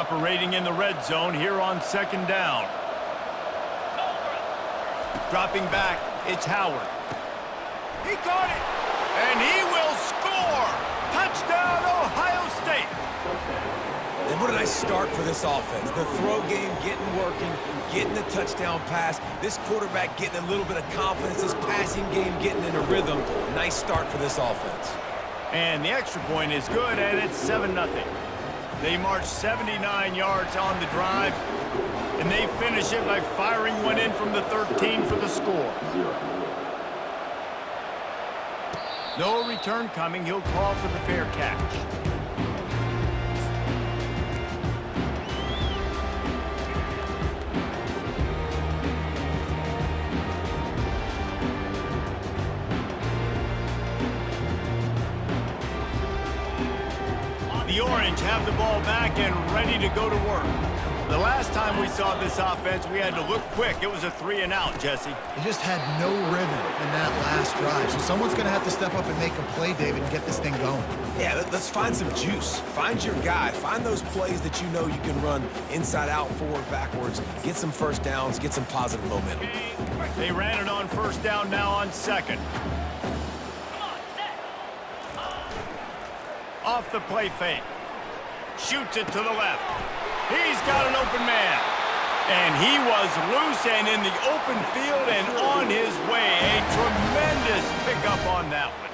operating in the red zone here on second down. Dropping back, it's Howard. He caught it, and he will score! Touchdown, Ohio State! And what a nice start for this offense. The throw game getting working, getting the touchdown pass. This quarterback getting a little bit of confidence. This passing game getting in a rhythm. Nice start for this offense. And the extra point is good, and it's 7-0. They march 79 yards on the drive, and they finish it by firing one in from the 13 for the score. No return coming. He'll call for the fair catch. The Orange have the ball back and ready to go to work. The last time we saw this offense, we had to look quick. It was a 3-and-out, Jesse. They just had no rhythm in that last drive. So someone's going to have to step up and make a play, David, and get this thing going. Yeah, let's find some juice. Find your guy. Find those plays that you know you can run inside out, forward, backwards. Get some first downs. Get some positive momentum. They ran it on first down, now on second. Off the play fake. Shoots it to the left. He's got an open man. And he was loose and in the open field and on his way. A tremendous pickup on that one.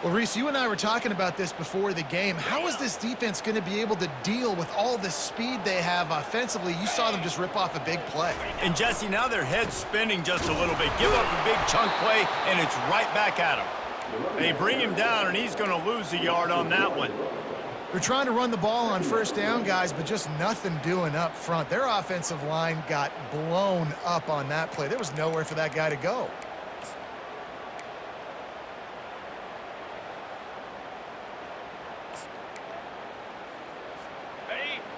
Well, Reese, you and I were talking about this before the game. How is this defense going to be able to deal with all the speed they have offensively? You saw them just rip off a big play. And, Jesse, now their head's spinning just a little bit. Give up a big chunk play, and it's right back at him. They bring him down, and he's going to lose a yard on that one. They're trying to run the ball on first down, guys, but just nothing doing up front. Their offensive line got blown up on that play. There was nowhere for that guy to go.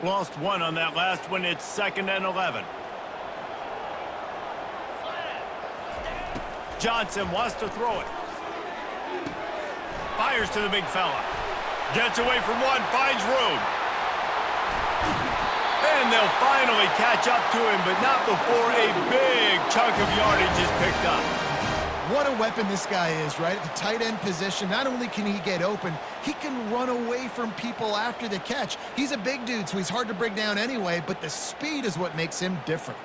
Lost one on that last one. It's 2nd and 11. Johnson wants to throw it. Fires to the big fella. Gets away from one, finds room. And they'll finally catch up to him, but not before a big chunk of yardage is picked up. What a weapon this guy is, right? At the tight end position, not only can he get open, he can run away from people after the catch. He's a big dude, so he's hard to bring down anyway, but the speed is what makes him different.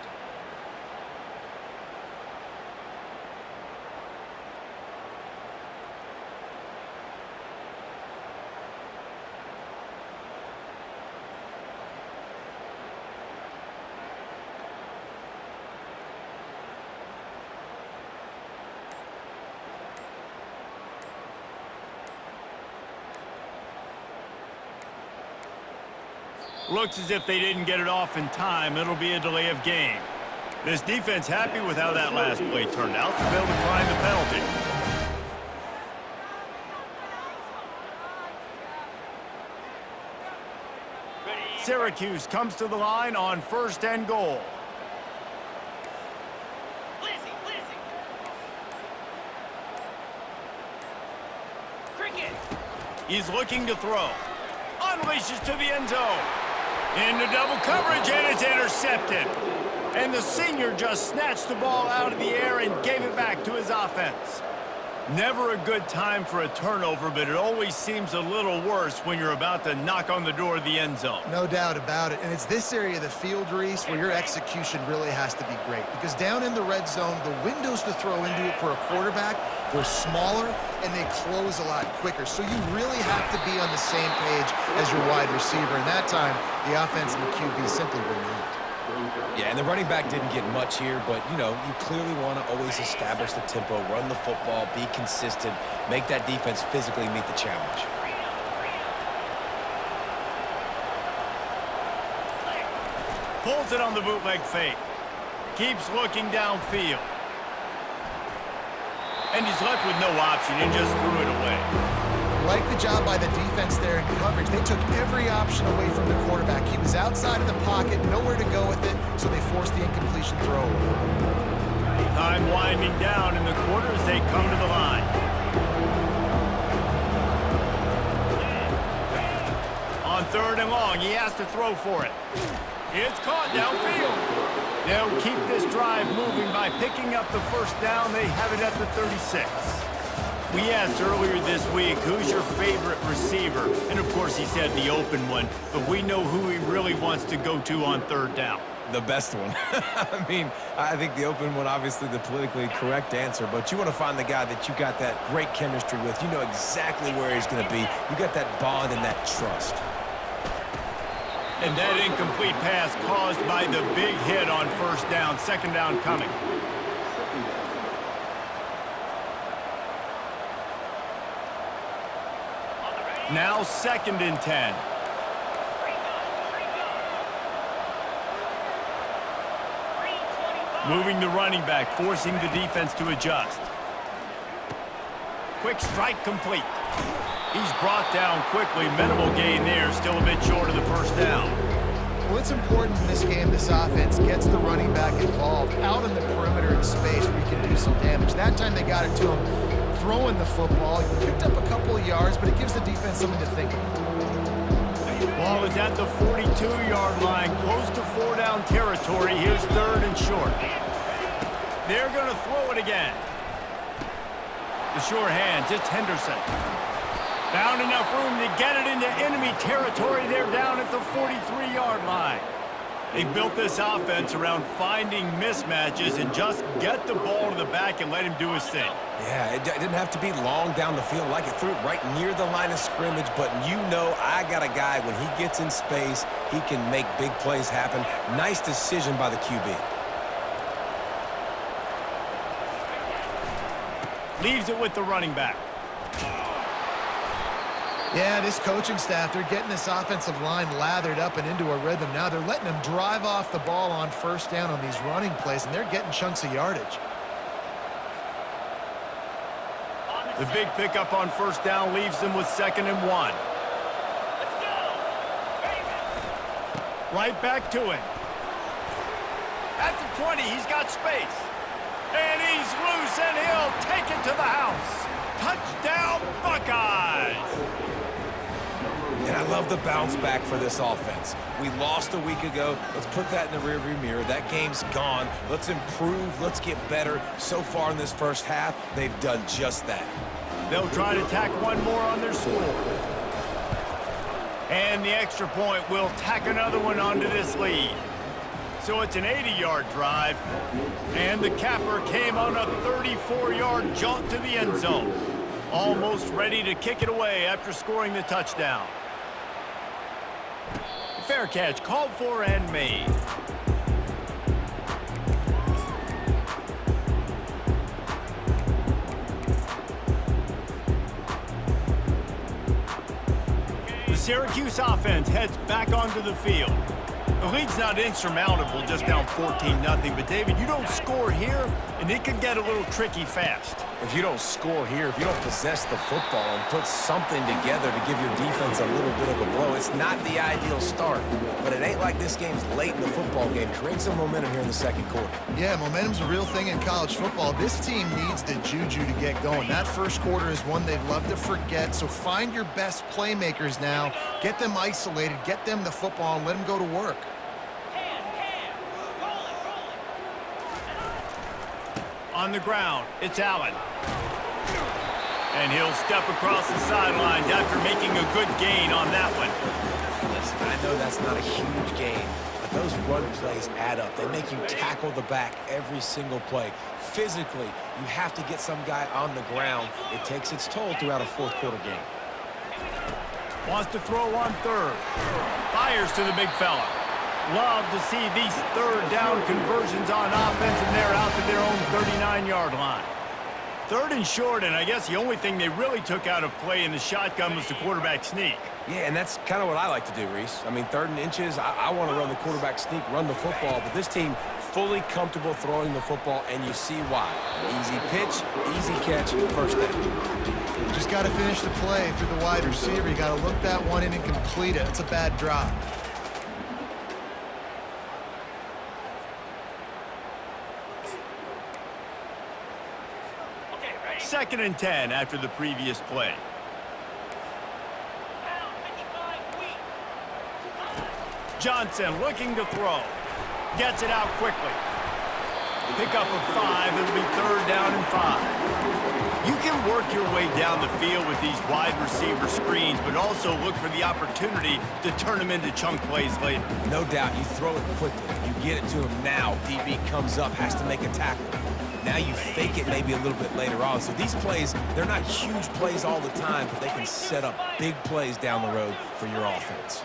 Looks as if they didn't get it off in time. It'll be a delay of game. This defense happy with how that last play turned out, so they'll decline the penalty. Syracuse comes to the line on 1st and goal. He's looking to throw. Unleashes to the end zone. Into double coverage, and it's intercepted. And the senior just snatched the ball out of the air and gave it back to his offense. Never a good time for a turnover, but it always seems a little worse when you're about to knock on the door of the end zone. No doubt about it. And it's this area of the field, Reese, where your execution really has to be great. Because down in the red zone, the windows to throw into it for a quarterback were smaller, and they close a lot quicker. So you really have to be on the same page as your wide receiver. And that time, the offense and the QB simply were not. Yeah, and the running back didn't get much here, but, you know, you clearly want to always establish the tempo, run the football, be consistent, make that defense physically meet the challenge. Pulls it on the bootleg fake. Keeps looking downfield. And he's left with no option and just threw it away. Like the job by the defense there in coverage. They took every option away from the quarterback. He was outside of the pocket, nowhere to go with it, so they forced the incompletion throw. Time winding down in the quarter as they come to the line. On 3rd line long. He has to throw for it. It's caught downfield. They'll keep this drive moving by picking up the first down. They have it at the 36. We asked earlier this week, who's your favorite receiver? And, of course, he said the open one. But we know who he really wants to go to on third down. The best one. I mean, I think the open one, obviously the politically correct answer, but you want to find the guy that you got that great chemistry with. You know exactly where he's going to be. You got that bond and that trust. And that incomplete pass caused by the big hit on first down. Second down coming. Now 2nd and 10. Moving the running back, forcing the defense to adjust. Quick strike complete. He's brought down quickly. Minimal gain there, still a bit short of the first down. Well, it's important in this game this offense gets the running back involved out in the perimeter in space where he can do some damage. That time they got it to him throwing the football. He picked up a couple of yards, but it gives the defense something to think about. Ball is at the 42-yard line, close to 4-down territory. Here's 3rd and short. They're going to throw it again. The sure hands, it's Henderson. Found enough room to get it into enemy territory. They're down at the 43-yard line. They've built this offense around finding mismatches and just get the ball to the back and let him do his thing. Yeah, it didn't have to be long down the field. Like it threw it right near the line of scrimmage, but you know I got a guy, when he gets in space, he can make big plays happen. Nice decision by the QB. Leaves it with the running back. Yeah, this coaching staff, they're getting this offensive line lathered up and into a rhythm. Now they're letting them drive off the ball on first down on these running plays, and they're getting chunks of yardage. The big pickup on first down leaves them with 2nd and 1. Right back to him. At the 20, he's got space. And he's loose, and he'll take it to the house. Touchdown, Buckeyes! And I love the bounce back for this offense. We lost a week ago. Let's put that in the rearview mirror. That game's gone. Let's improve. Let's get better. So far in this first half, they've done just that. They'll try to tack one more on their score. And the extra point will tack another one onto this lead. So it's an 80-yard drive. And the capper came on a 34-yard jaunt to the end zone. Almost ready to kick it away after scoring the touchdown. Fair catch called for and made. The Syracuse offense heads back onto the field. The lead's not insurmountable, just down 14-0. But, David, you don't score here, and it could get a little tricky fast. If you don't score here, if you don't possess the football and put something together to give your defense a little bit of a blow, it's not the ideal start. But it ain't like this game's late in the football game. Create some momentum here in the second quarter. Yeah, momentum's a real thing in college football. This team needs the juju to get going. That first quarter is one they'd love to forget, so find your best playmakers now. Get them isolated, get them the football, and let them go to work. On the ground, it's Allen. And he'll step across the sidelines after making a good gain on that one. Listen, I know that's not a huge gain, but those run plays add up. They make you tackle the back every single play. Physically, you have to get some guy on the ground. It takes its toll throughout a fourth quarter game. Wants to throw on third. Fires to the big fella. Love to see these third down conversions on offense, and they're out to their own 39-yard line. 3rd and short, and I guess the only thing they really took out of play in the shotgun was the quarterback sneak. Yeah, and that's kind of what I like to do, Reese. I mean, 3rd and inches, I want to run the quarterback sneak, run the football, but this team fully comfortable throwing the football, and you see why. Easy pitch, easy catch, first down. Just got to finish the play through the wide receiver. You got to look that one in and complete it. It's a bad drop. 2nd and 10 after the previous play. Johnson looking to throw. Gets it out quickly. Pick up of 5. It'll be 3rd down and 5. You can work your way down the field with these wide receiver screens, but also look for the opportunity to turn them into chunk plays later. No doubt, you throw it quickly. You get it to him now. DB comes up, has to make a tackle. Now you fake it maybe a little bit later on. So these plays, they're not huge plays all the time, but they can set up big plays down the road for your offense.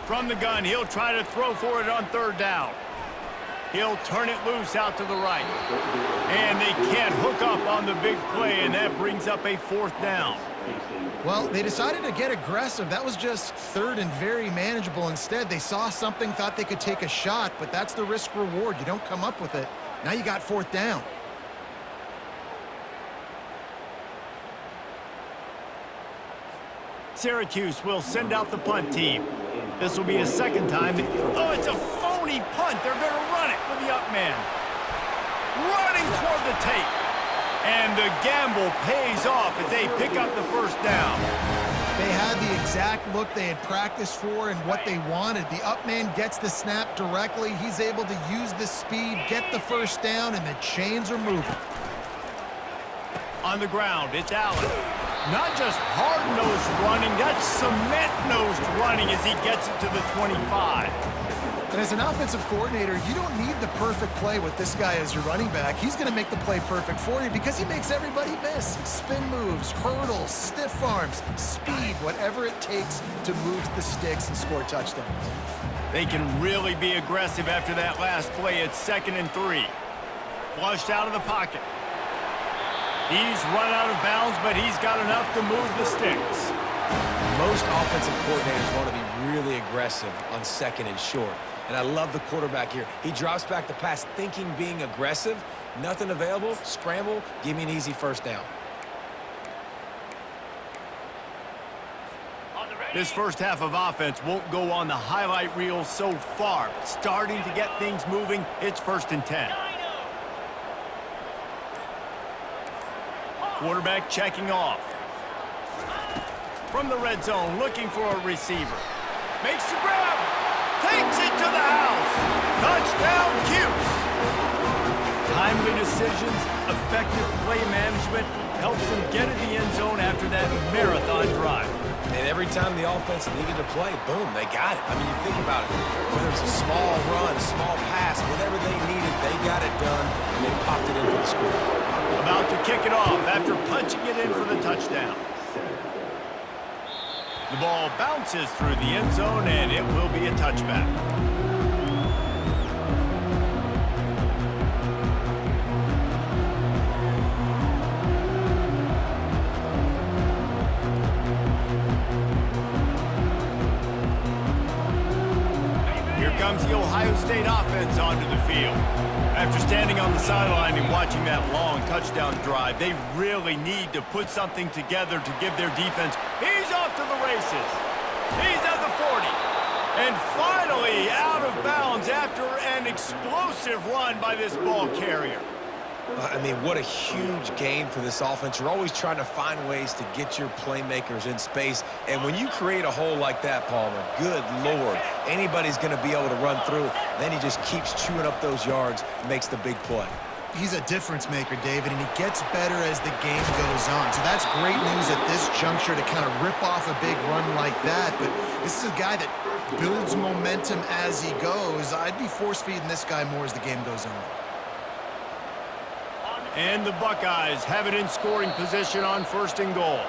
From the gun, he'll try to throw for it on 3rd down. He'll turn it loose out to the right. And they can't hook up on the big play, and that brings up a 4th down. Well, they decided to get aggressive. That was just 3rd and very manageable. Instead, they saw something, thought they could take a shot, but that's the risk reward. You don't come up with it. Now you got 4th down. Syracuse will send out the punt team. This will be a 2nd time. Oh, it's a phony punt. They're going to run it with the up man. Running toward the tape. And the gamble pays off as they pick up the 1st down. They had the exact look they had practiced for and what they wanted. The up man gets the snap directly. He's able to use the speed, get the 1st down, and the chains are moving. On the ground, it's Allen. Not just hard-nosed running, that's cement-nosed running as he gets it to the 25. And as an offensive coordinator, you don't need the perfect play with this guy as your running back. He's going to make the play perfect for you because he makes everybody miss. Spin moves, hurdles, stiff arms, speed, whatever it takes to move the sticks and score touchdowns. They can really be aggressive after that last play. It's 2nd and 3. Flushed out of the pocket. He's run out of bounds, but he's got enough to move the sticks. Most offensive coordinators want to be really aggressive on 2nd and short. And I love the quarterback here. He drops back the pass thinking being aggressive. Nothing available, scramble, give me an easy 1st down. This first half of offense won't go on the highlight reel so far, but starting to get things moving, it's 1st and 10. Quarterback checking off. From the red zone, looking for a receiver. Makes the grab. Takes it to the house. Touchdown, Cuse. Timely decisions, effective play management helps them get in the end zone after that marathon drive. And every time the offense needed to play, boom, they got it. I mean, you think about it. Whether it's a small run, small pass, whatever they needed, they got it done, and they popped it in for the score. About to kick it off after punching it in for the touchdown. The ball bounces through the end zone, and it will be a touchback. Here comes the Ohio State offense onto the field. After standing on the sideline and watching that long touchdown drive, they really need to put something together to give their defense. He's off to the races. He's at the 40. And finally out of bounds after an explosive run by this ball carrier. I mean, what a huge game for this offense. You're always trying to find ways to get your playmakers in space. And when you create a hole like that, Palmer, good Lord, anybody's going to be able to run through it. Then he just keeps chewing up those yards, makes the big play. He's a difference maker, David, and he gets better as the game goes on. So that's great news at this juncture to kind of rip off a big run like that. But this is a guy that builds momentum as he goes. I'd be force-feeding this guy more as the game goes on. And the Buckeyes have it in scoring position on 1st and goal.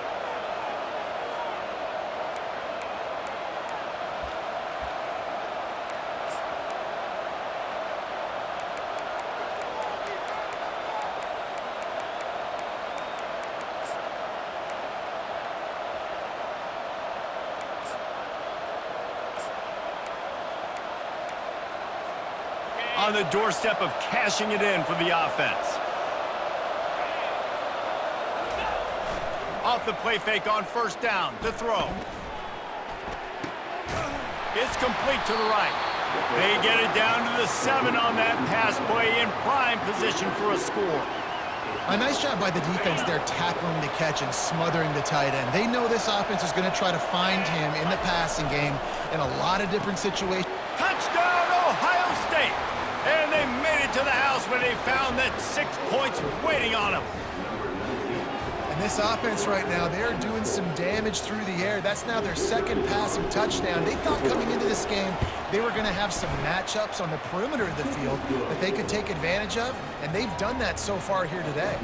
On the doorstep of cashing it in for the offense. Off the play fake on 1st down to throw. It's complete to the right. They get it down to the 7 on that pass play in prime position for a score. A nice job by the defense there tackling the catch and smothering the tight end. They know this offense is going to try to find him in the passing game in a lot of different situations. Touchdown, Ohio State! And they made it to the house when they found that 6 points waiting on them. And this offense right now, they're doing some damage through the air. That's now their second passing touchdown. They thought coming into this game they were going to have some matchups on the perimeter of the field that they could take advantage of, and they've done that so far here today.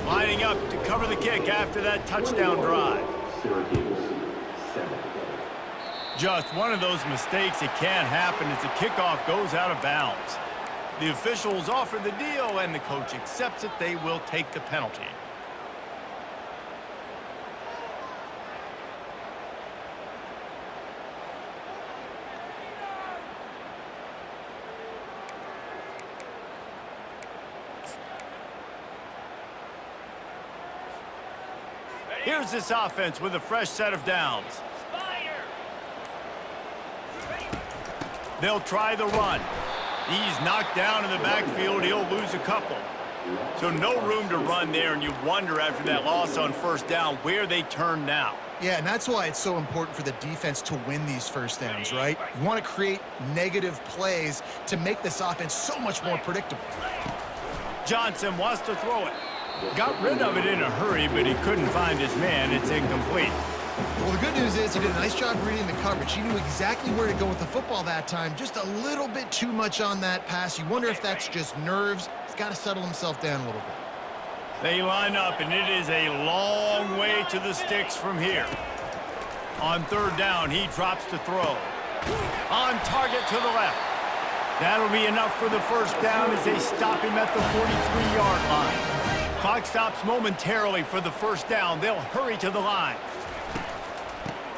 Lining up to cover the kick after that touchdown drive. Just one of those mistakes. It can happen as the kickoff goes out of bounds. The officials offer the deal, and the coach accepts it. They will take the penalty. Here's this offense with a fresh set of downs. They'll try the run. He's knocked down in the backfield. He'll lose a couple. So no room to run there, and you wonder after that loss on first down where they turn now. Yeah, and that's why it's so important for the defense to win these first downs, right? You want to create negative plays to make this offense so much more predictable. Johnson wants to throw it. Got rid of it in a hurry, but he couldn't find his man. It's incomplete. Well, the good news is he did a nice job reading the coverage. He knew exactly where to go with the football that time. Just a little bit too much on that pass. You wonder if that's just nerves. He's got to settle himself down a little bit. They line up, and it is a long way to the sticks from here. On third down, he drops to throw. On target to the left. That'll be enough for the first down as they stop him at the 43-yard line. Clock stops momentarily for the first down. They'll hurry to the line.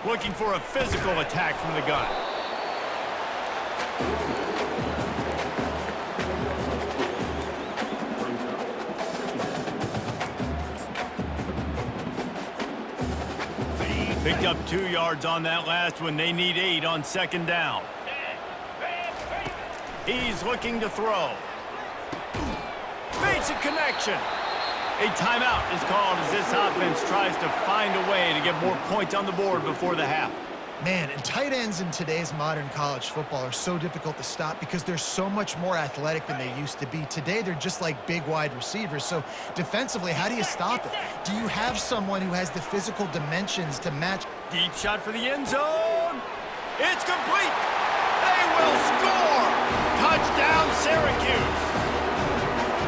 Looking for a physical attack from the gun. Picked up 2 yards on that last one. They need 8 on second down. He's looking to throw. Makes a connection. A timeout is called as this offense tries to find a way to get more points on the board before the half. Man, and tight ends in today's modern college football are so difficult to stop because they're so much more athletic than they used to be. Today, they're just like big wide receivers. So defensively, how do you stop it? Do you have someone who has the physical dimensions to match? Deep shot for the end zone. It's complete. They will score. Touchdown, Syracuse.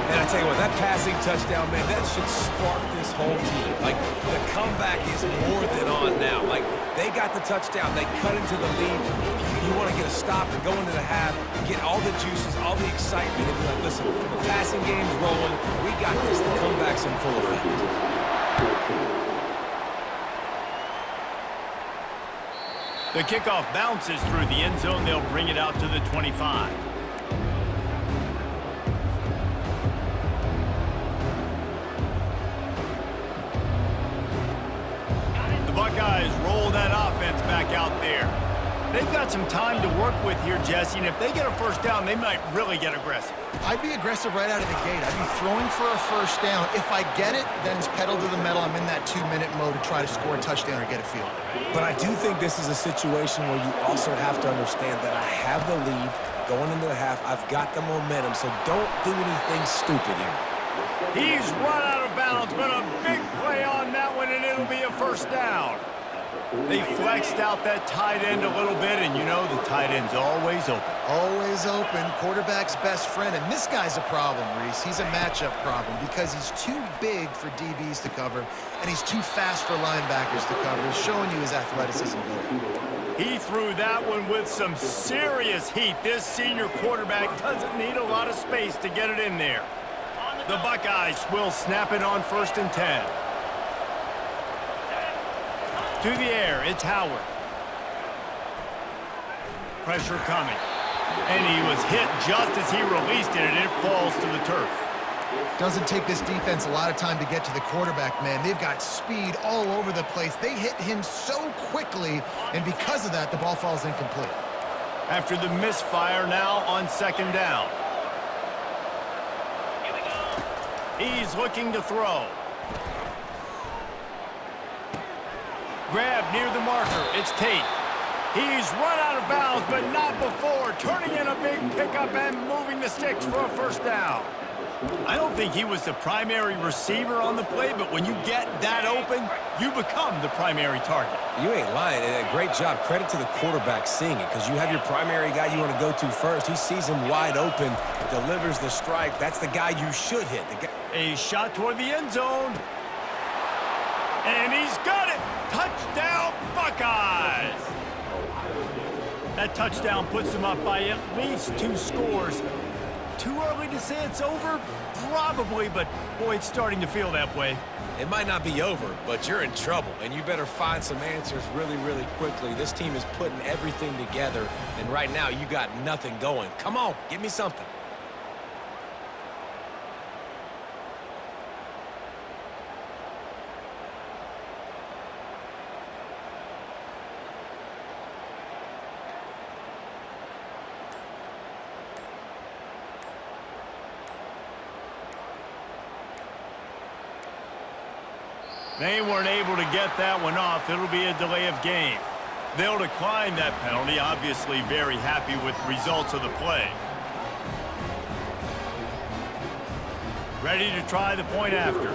And I tell you what, that passing touchdown, man, that should spark this whole team. Like, the comeback is more than on now. Like, they got the touchdown. They cut into the lead. You want to get a stop and go into the half, get all the juices, all the excitement, and be like, listen, the passing game's rolling. We got this. The comeback's in full effect. The kickoff bounces through the end zone. They'll bring it out to the 25. Buckeyes roll that offense back out there. They've got some time to work with here, Jesse, and if they get a first down, they might really get aggressive. I'd be aggressive right out of the gate. I'd be throwing for a first down. If I get it, then it's pedal to the metal. I'm in that 2-minute mode to try to score a touchdown or get a field. But I do think this is a situation where you also have to understand that I have the lead going into the half. I've got the momentum, so don't do anything stupid here. He's run out of bounds, but a big play on that one, and it'll be a first down. They flexed out that tight end a little bit, and you know the tight end's always open. Always open, quarterback's best friend, and this guy's a problem, Reese. He's a matchup problem because he's too big for DBs to cover, and he's too fast for linebackers to cover. He's showing you his athleticism. He threw that one with some serious heat. This senior quarterback doesn't need a lot of space to get it in there. The Buckeyes will snap it on 1st and 10. To the air, it's Howard. Pressure coming. And he was hit just as he released it, and it falls to the turf. Doesn't take this defense a lot of time to get to the quarterback, man. They've got speed all over the place. They hit him so quickly, and because of that, the ball falls incomplete. After the misfire now on 2nd down. He's looking to throw. Grab near the marker. It's Tate. He's run out of bounds, but not before turning in a big pickup and moving the sticks for a first down. I don't think he was the primary receiver on the play, but when you get that open, you become the primary target. You ain't lying. And a great job. Credit to the quarterback seeing it, because you have your primary guy you want to go to first. He sees him wide open, delivers the strike. That's the guy you should hit. A shot toward the end zone. And he's got it. Touchdown, Buckeyes. That touchdown puts them up by at least 2 scores. Too early to say it's over? Probably, but boy, it's starting to feel that way. It might not be over, but you're in trouble, and you better find some answers really, really quickly. This team is putting everything together, and right now you got nothing going. Come on, give me something. They weren't able to get that one off. It'll be a delay of game. They'll decline that penalty, obviously very happy with the results of the play. Ready to try the point after.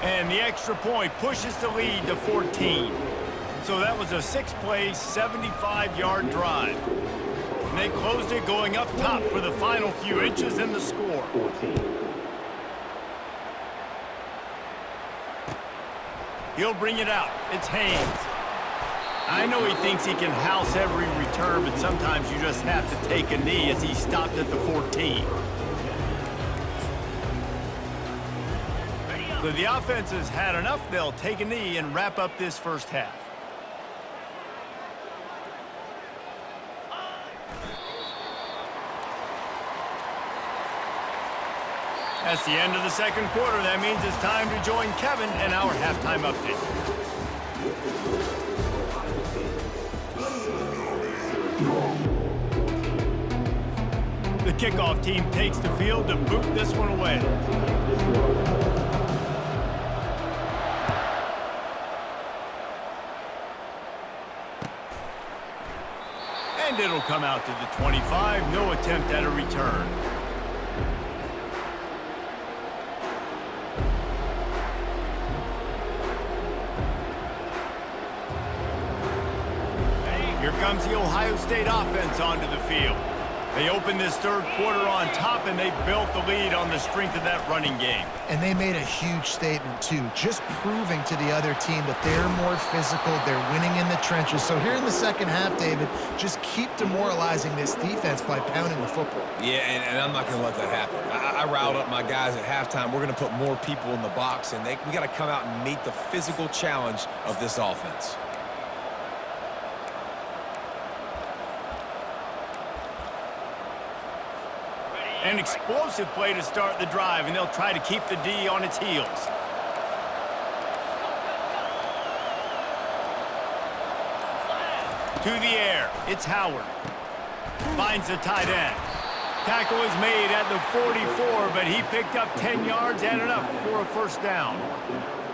And the extra point pushes the lead to 14. So that was a 6-play, 75-yard drive. And they closed it going up top for the final few inches in the score. 14. He'll bring it out. It's Haynes. I know he thinks he can house every return, but sometimes you just have to take a knee as he stopped at the 14. So the offense has had enough. They'll take a knee and wrap up this first half. That's the end of the second quarter. That means it's time to join Kevin and our halftime update. The kickoff team takes the field to boot this one away. And it'll come out to the 25. No attempt at a return. Here comes the Ohio State offense onto the field. They opened this third quarter on top, and they built the lead on the strength of that running game. And they made a huge statement, too, just proving to the other team that they're more physical, they're winning in the trenches. So here in the second half, David, just keep demoralizing this defense by pounding the football. Yeah, and I'm not going to let that happen. I riled up my guys at halftime. We're going to put more people in the box, and we got to come out and meet the physical challenge of this offense. An explosive play to start the drive, and they'll try to keep the D on its heels. To the air, it's Howard. Finds the tight end. Tackle is made at the 44, but he picked up 10 yards and enough for a first down.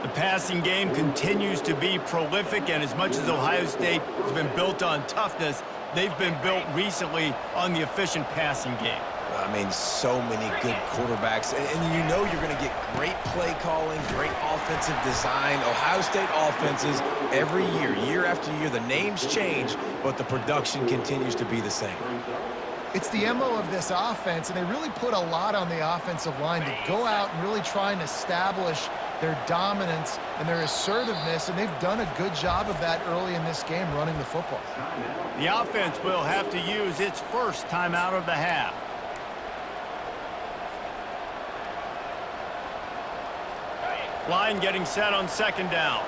The passing game continues to be prolific, and as much as Ohio State has been built on toughness, they've been built recently on the efficient passing game. I mean, so many good quarterbacks, and you know you're going to get great play calling, great offensive design. Ohio State offenses every year after year, the names change, but the production continues to be the same. It's the MO of this offense, and they really put a lot on the offensive line to go out and really try and establish their dominance and their assertiveness, and they've done a good job of that early in this game running the football. The offense will have to use its first timeout of the half. Line getting set on second down.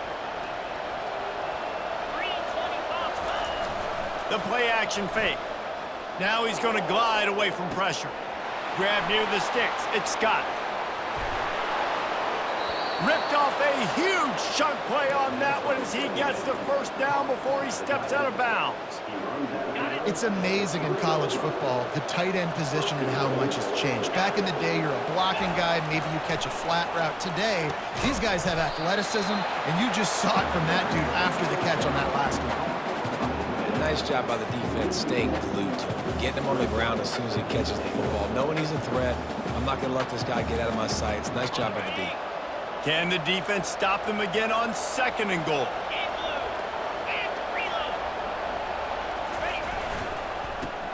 The play action fake. Now he's going to glide away from pressure. Grab near the sticks. It's Scott. Ripped off a huge chunk play on that one as he gets the first down before he steps out of bounds. It's amazing in college football, the tight end position and how much has changed. Back in the day, you're a blocking guy, maybe you catch a flat route. Today, these guys have athleticism, and you just saw it from that dude after the catch on that last one. Yeah, nice job by the defense staying glued to him, getting him on the ground as soon as he catches the football, knowing he's a threat. I'm not going to let this guy get out of my sights. Nice job by the D. Can the defense stop them again on 2nd and goal?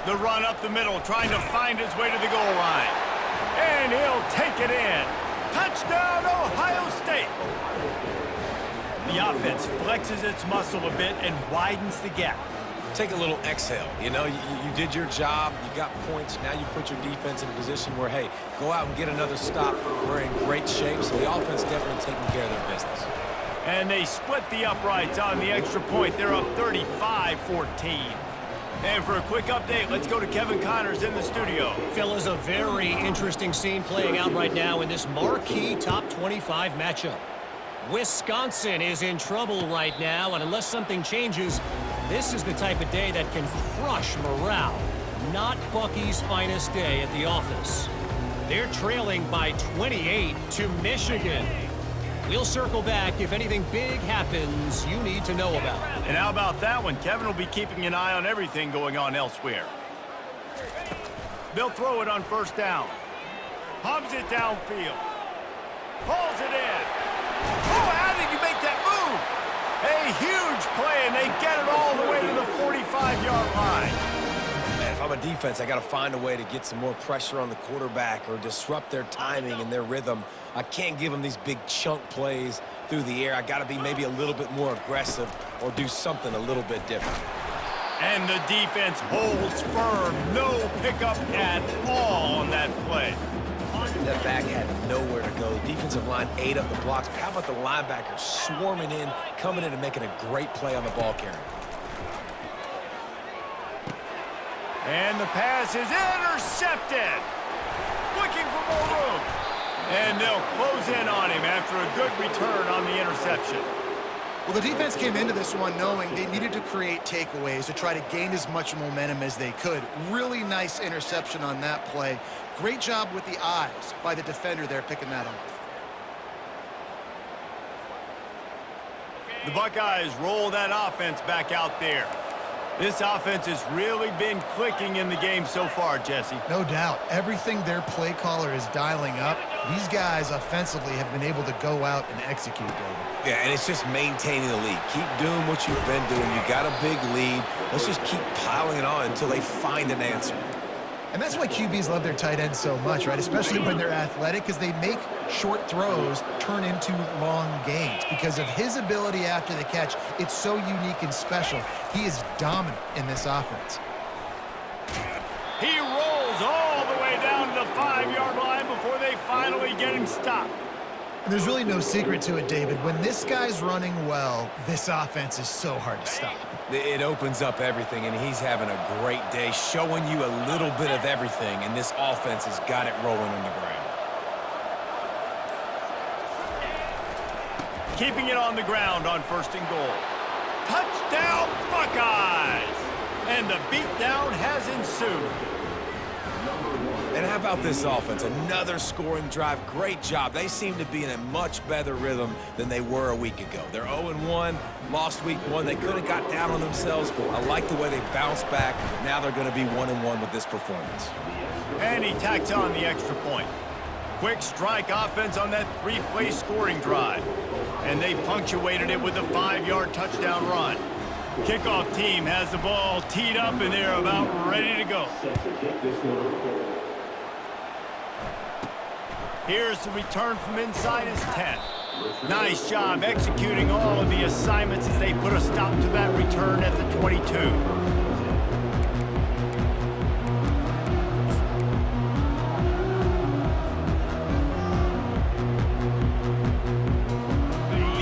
The run up the middle, trying to find his way to the goal line. And he'll take it in. Touchdown, Ohio State. The offense flexes its muscle a bit and widens the gap. Take a little exhale. You know, you did your job. You got points. Now you put your defense in a position where, hey, go out and get another stop. We're in great shape, so the offense definitely taking care of their business. And they split the uprights on the extra point. They're up 35-14. And for a quick update, let's go to Kevin Connors in the studio. Fellas, a very interesting scene playing out right now in this marquee top 25 matchup. Wisconsin is in trouble right now, and unless something changes, this is the type of day that can crush morale. Not Bucky's finest day at the office. They're trailing by 28 to Michigan. We'll circle back if anything big happens you need to know about. And how about that one? Kevin will be keeping an eye on everything going on elsewhere. They'll throw it on 1st down. Hums it downfield. Pulls it in. Oh, how did you make that move? A huge play, and they get it all the way to the 45-yard line. Man, if I'm a defense, I got to find a way to get some more pressure on the quarterback or disrupt their timing and their rhythm. I can't give them these big chunk plays through the air. I got to be maybe a little bit more aggressive or do something a little bit different. And the defense holds firm. No pickup at all on that play. That back had nowhere to go. The defensive line ate up the blocks. How about the linebacker swarming in, coming in and making a great play on the ball carrier? And the pass is intercepted. Looking for more room. And they'll close in on him after a good return on the interception. Well, the defense came into this one knowing they needed to create takeaways to try to gain as much momentum as they could. Really nice interception on that play. Great job with the eyes by the defender there picking that off. The Buckeyes roll that offense back out there. This offense has really been clicking in the game so far, Jesse. No doubt. Everything their play caller is dialing up, these guys offensively have been able to go out and execute, David. Yeah, and it's just maintaining the lead. Keep doing what you've been doing. You got a big lead. Let's just keep piling it on until they find an answer. And that's why QBs love their tight ends so much, right? Especially when they're athletic, because they make short throws turn into long gains. Because of his ability after the catch, it's so unique and special. He is dominant in this offense. He rolls all the way down to the 5-yard line before they finally get him stopped. And there's really no secret to it, David. When this guy's running well, this offense is so hard to stop. It opens up everything, and he's having a great day, showing you a little bit of everything, and this offense has got it rolling on the ground. Keeping it on the ground on 1st and goal. Touchdown, Buckeyes! And the beatdown has ensued. And how about this offense? Another scoring drive. Great job. They seem to be in a much better rhythm than they were a week ago. They're 0-1, lost week 1. They could have got down on themselves. I like the way they bounced back. Now they're going to be 1-1 with this performance. And he tacks on the extra point. Quick strike offense on that 3-play scoring drive. And they punctuated it with a 5-yard touchdown run. Kickoff team has the ball teed up, and they're about ready to go. Here's the return from inside his 10. Nice job executing all of the assignments as they put a stop to that return at the 22.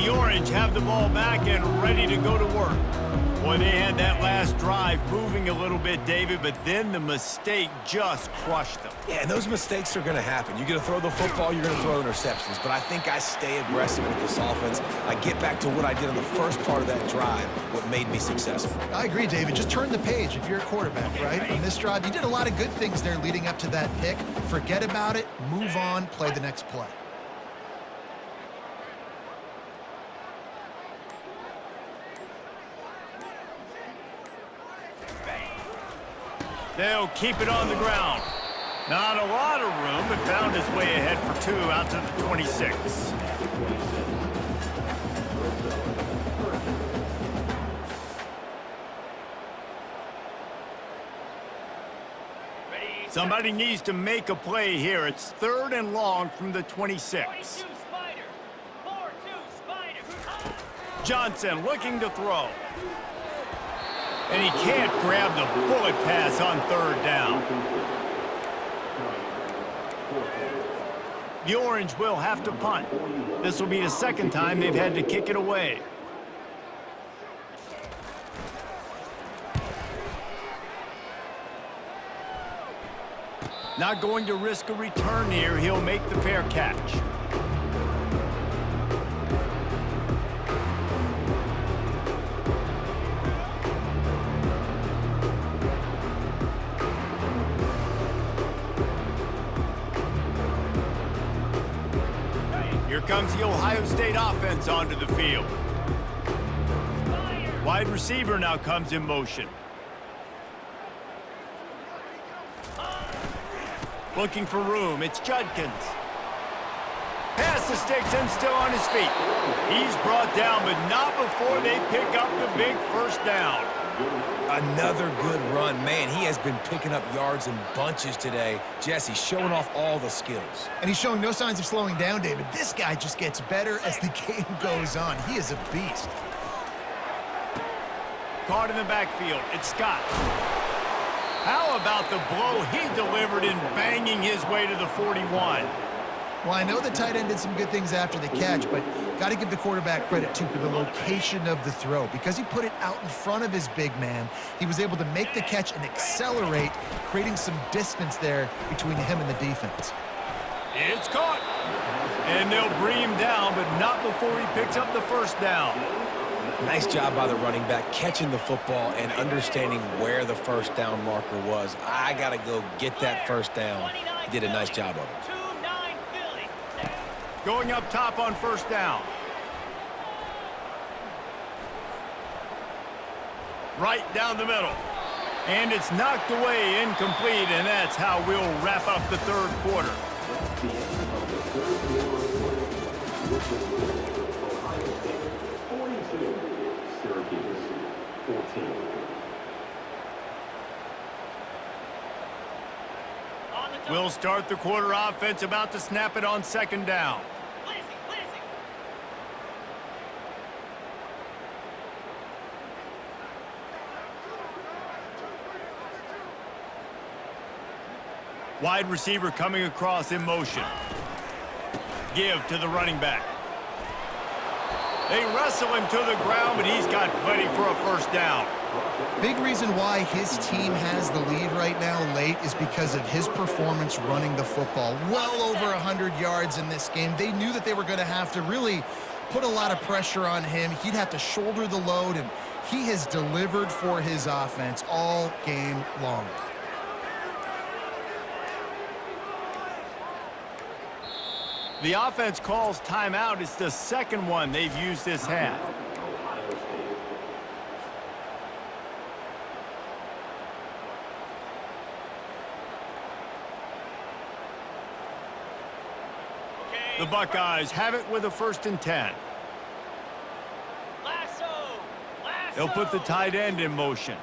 The Orange have the ball back and ready to go to work. Boy, they had that last drive moving a little bit, David, but then the mistake just crushed them. Yeah, and those mistakes are going to happen. You're going to throw the football, you're going to throw interceptions. But I think I stay aggressive with this offense. I get back to what I did on the first part of that drive, what made me successful. I agree, David. Just turn the page if you're a quarterback, right? On this drive, you did a lot of good things there leading up to that pick. Forget about it, move on, play the next play. They'll keep it on the ground. Not a lot of room, but found his way ahead for 2 out to the 26. Somebody needs to make a play here. It's 3rd and long from the 26. Johnson looking to throw. And he can't grab the bullet pass on 3rd down. The Orange will have to punt. This will be the 2nd time they've had to kick it away. Not going to risk a return here. He'll make the fair catch. Here comes the Ohio State offense onto the field. Wide receiver now comes in motion. Looking for room, it's Judkins. Pass the sticks and still on his feet. He's brought down, but not before they pick up the big 1st down. Another good run. Man, he has been picking up yards in bunches today. Jesse showing off all the skills. And he's showing no signs of slowing down, David. This guy just gets better as the game goes on. He is a beast. Caught in the backfield, it's Scott. How about the blow he delivered in banging his way to the 41? Well, I know the tight end did some good things after the catch, but got to give the quarterback credit, too, for the location of the throw. Because he put it out in front of his big man, he was able to make the catch and accelerate, creating some distance there between him and the defense. It's caught. And they'll bring him down, but not before he picks up the 1st down. Nice job by the running back, catching the football and understanding where the 1st down marker was. I got to go get that 1st down. He did a nice job of it. Going up top on 1st down. Right down the middle. And it's knocked away, incomplete, and that's how we'll wrap up the 3rd quarter. We'll start the quarter offense, about to snap it on 2nd down. Wide receiver coming across in motion. Give to the running back. They wrestle him to the ground, but he's got plenty for a 1st down. Big reason why his team has the lead right now late is because of his performance running the football. Well over 100 yards in this game. They knew that they were going to have to really put a lot of pressure on him. He'd have to shoulder the load, and he has delivered for his offense all game long. The offense calls timeout. It's the 2nd one they've used this half. The Buckeyes have it with a 1st and 10. They'll put the tight end in motion.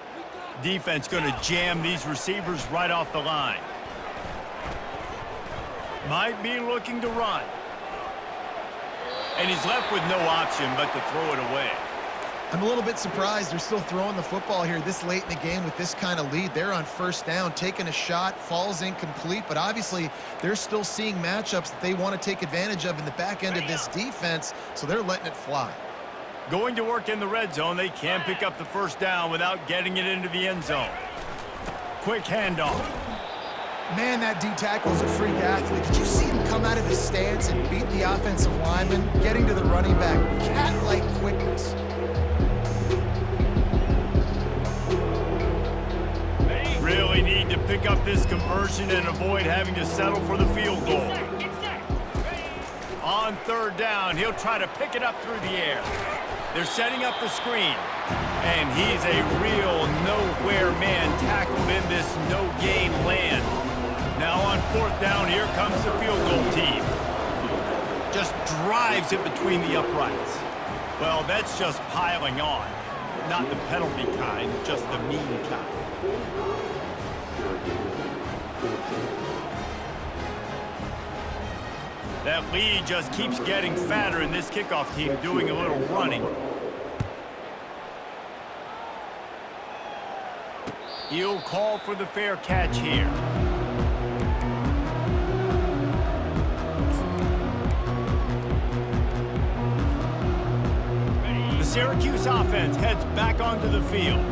Defense going to jam these receivers right off the line. Might be looking to run. And he's left with no option but to throw it away. I'm a little bit surprised they're still throwing the football here this late in the game with this kind of lead. They're on 1st down, taking a shot, falls incomplete, but obviously they're still seeing matchups that they want to take advantage of in the back end of this defense, so they're letting it fly. Going to work in the red zone, they can pick up the first down without getting it into the end zone. Quick handoff. Man, that D tackle is a freak athlete. Did you see him come out of his stance and beat the offensive lineman, getting to the running back? Cat-like quickness. Really need to pick up this conversion and avoid having to settle for the field goal. On third down, he'll try to pick it up through the air. They're setting up the screen. And he's a real nowhere man tackled in this no-gain land. Now on fourth down, here comes the field goal team. Just drives it between the uprights. Well, that's just piling on. Not the penalty kind, just the mean kind. That lead just keeps getting fatter, and this kickoff team doing a little running. He'll call for the fair catch here. The Syracuse offense heads back onto the field.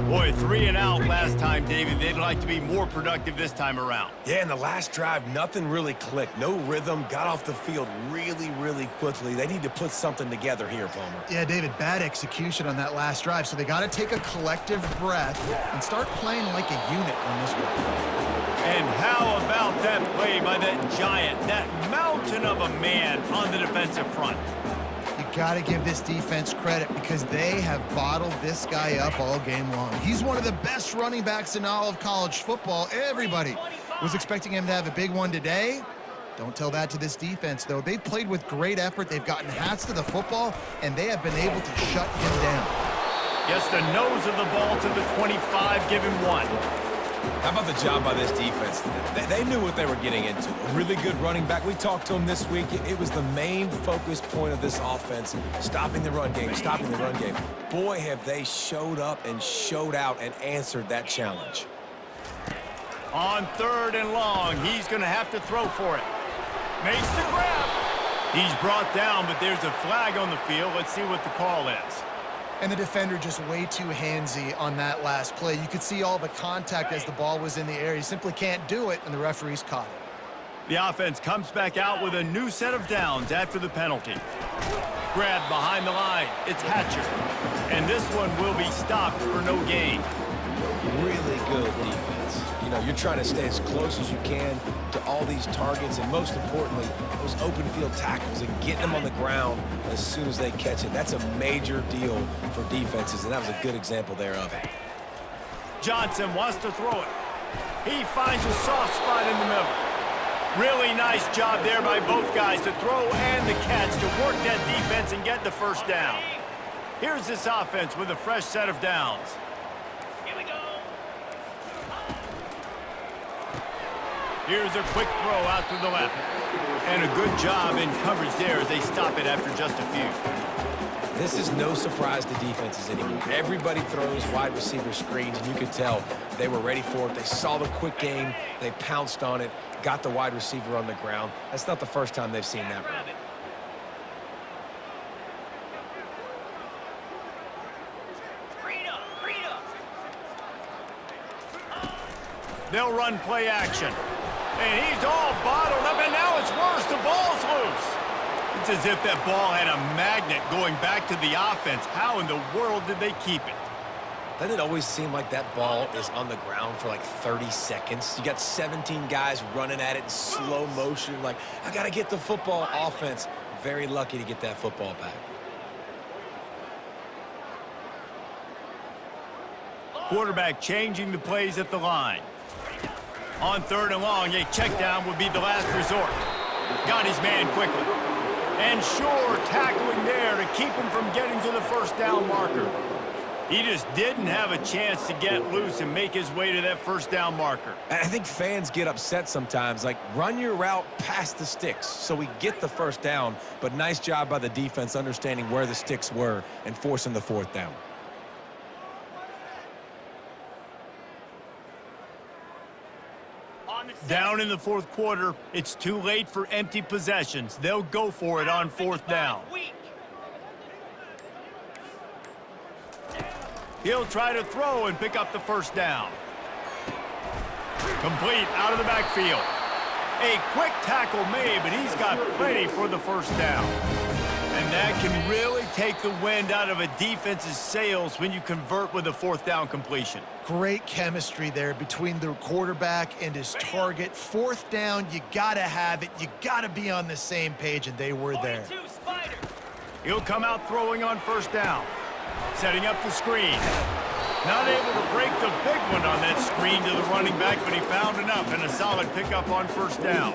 Boy, 3 and out last time, David. They'd like to be more productive this time around. Yeah, in the last drive, nothing really clicked. No rhythm, got off the field really, really quickly. They need to put something together here, Palmer. Yeah, David, bad execution on that last drive, so they got to take a collective breath and start playing like a unit on this one. And how about that play by that giant, that mountain of a man on the defensive front? You got to give this defense credit because they have bottled this guy up all game long. He's one of the best running backs in all of college football. Everybody was expecting him to have a big one today. Don't tell that to this defense, though. They've played with great effort. They've gotten hats to the football, and they have been able to shut him down. Gets the nose of the ball to the 25, give him 1. How about the job by this defense? They knew what they were getting into. A really good running back. We talked to him this week. It was the main focus point of this offense, stopping the run game, stopping the run game. Boy, have they showed up and showed out and answered that challenge. On third and long, he's going to have to throw for it. Makes the grab. He's brought down, but there's a flag on the field. Let's see what the call is. And the defender just way too handsy on that last play. You could see all the contact as the ball was in the air. He simply can't do it, and the referee's caught it. The offense comes back out with a new set of downs after the penalty. Grab behind the line. It's Hatcher. And this one will be stopped for no gain. Really good defense. You know, you're trying to stay as close as you can to all these targets, and most importantly, those open field tackles and getting them on the ground as soon as they catch it. That's a major deal for defenses, and that was a good example there of it. Johnson wants to throw it. He finds a soft spot in the middle. Really nice job there by both guys to throw and the catch to work that defense and get the first down. Here's this offense with a fresh set of downs. Here's a quick throw out to the left. And a good job in coverage there as they stop it after just a few. This is no surprise to defenses anymore. Everybody throws wide receiver screens, and you could tell they were ready for it. They saw the quick game. They pounced on it, got the wide receiver on the ground. That's not the first time they've seen that run. They'll run play action. And he's all bottled up, and now it's worse. The ball's loose. It's as if that ball had a magnet going back to the offense. How in the world did they keep it? Doesn't it always seem like that ball is on the ground for like 30 seconds? You got 17 guys running at it in slow motion. Like, I got to get the football. Offense, very lucky to get that football back. Quarterback changing the plays at the line. On third and long, a check down would be the last resort. Got his man quickly. And sure, tackling there to keep him from getting to the first down marker. He just didn't have a chance to get loose and make his way to that first down marker. I think fans get upset sometimes, like run your route past the sticks so we get the first down, but nice job by the defense understanding where the sticks were and forcing the fourth down. Down in the fourth quarter, it's too late for empty possessions. They'll go for it on fourth down. He'll try to throw and pick up the first down. Complete out of the backfield. A quick tackle made, but he's got plenty for the first down. And that can really take the wind out of a defense's sails when you convert with a fourth down completion. Great chemistry there between the quarterback and his target. Fourth down, you got to have it. You got to be on the same page, and they were there. He'll come out throwing on first down. Setting up the screen. Not able to break the big one on that screen to the running back, but he found enough and a solid pickup on first down.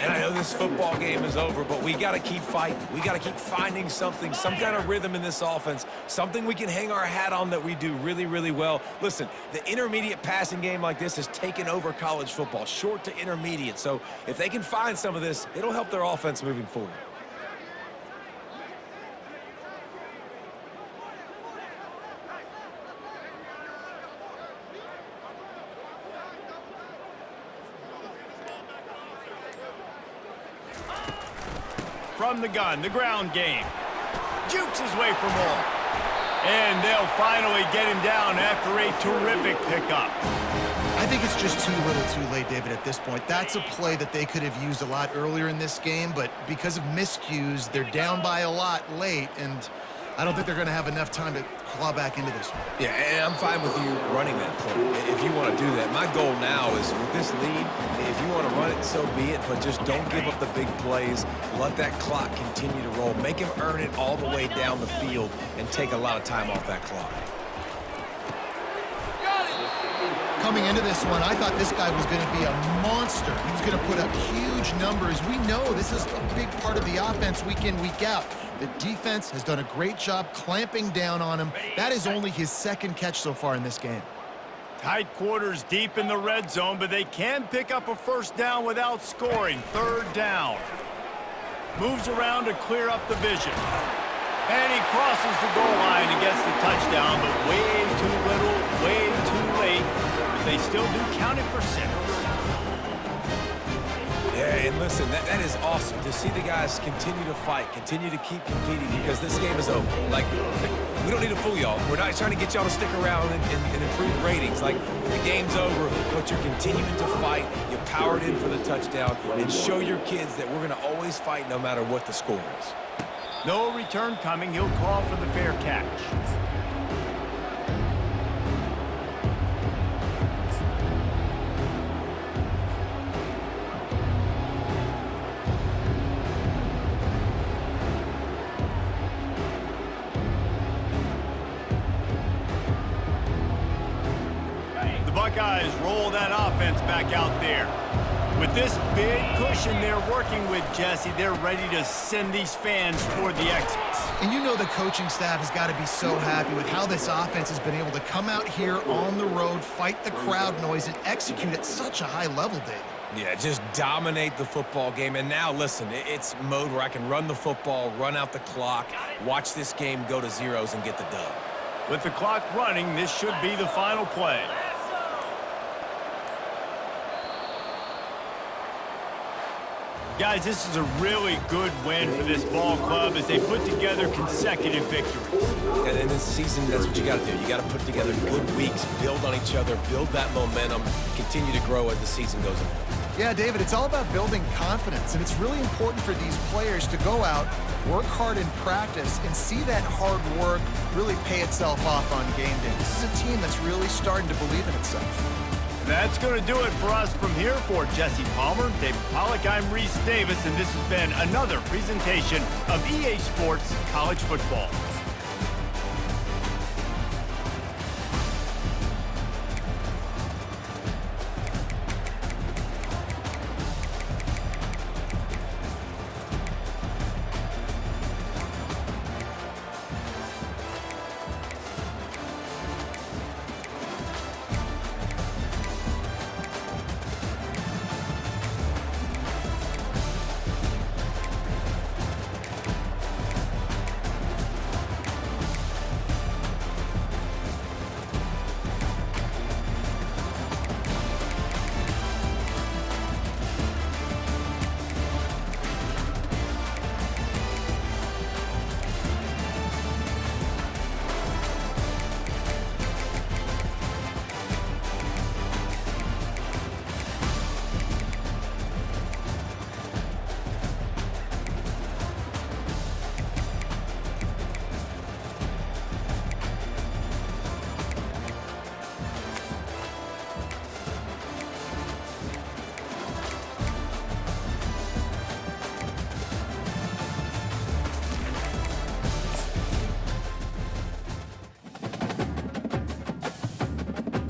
And I know this football game is over, but we got to keep fighting. We got to keep finding something, some kind of rhythm in this offense, something we can hang our hat on that we do really, really well. Listen, the intermediate passing game like this has taken over college football, short to intermediate. So if they can find some of this, it'll help their offense moving forward. From the gun, the ground game. Jukes his way for more. And they'll finally get him down after a terrific pickup. I think it's just too little too late, David, at this point. That's a play that they could have used a lot earlier in this game, but because of miscues, they're down by a lot late, and I don't think they're going to have enough time to claw back into this one. Yeah, and I'm fine with you running that play if you want to do that. My goal now is with this lead, if you want to run it, so be it, but just don't give up the big plays. Let that clock continue to roll. Make him earn it all the way down the field and take a lot of time off that clock. Coming into this one, I thought this guy was going to be a monster. He was going to put up huge numbers. We know this is a big part of the offense week in, week out. The defense has done a great job clamping down on him. That is only his second catch so far in this game. Tight quarters deep in the red zone, but they can pick up a first down without scoring. Third down. Moves around to clear up the vision. And he crosses the goal line and gets the touchdown, but way too little, way too late. But they still do count it for 6. Yeah, and listen, that is awesome to see the guys continue to fight, continue to keep competing, because this game is over. Like, we don't need to fool y'all. We're not trying to get y'all to stick around and improve ratings. Like, the game's over, but you're continuing to fight. You powered in for the touchdown, and show your kids that we're going to always fight no matter what the score is. No return coming. He'll call for the fair catch. The Buckeyes roll that offense back out there. With this big cushion they're working with, Jesse, they're ready to send these fans toward the exits. And you know the coaching staff has got to be so happy with how this offense has been able to come out here on the road, fight the crowd noise, and execute at such a high level, David. Yeah, just dominate the football game. And now, listen, it's mode where I can run the football, run out the clock, watch this game go to zeros and get the dub. With the clock running, this should be the final play. Guys, this is a really good win for this ball club as they put together consecutive victories. And in this season, that's what you got to do. You got to put together good weeks, build on each other, build that momentum, continue to grow as the season goes on. Yeah, David, it's all about building confidence, and it's really important for these players to go out, work hard in practice, and see that hard work really pay itself off on game day. This is a team that's really starting to believe in itself. That's going to do it for us from here. For Jesse Palmer, David Pollack, I'm Reese Davis, and this has been another presentation of EA Sports College Football.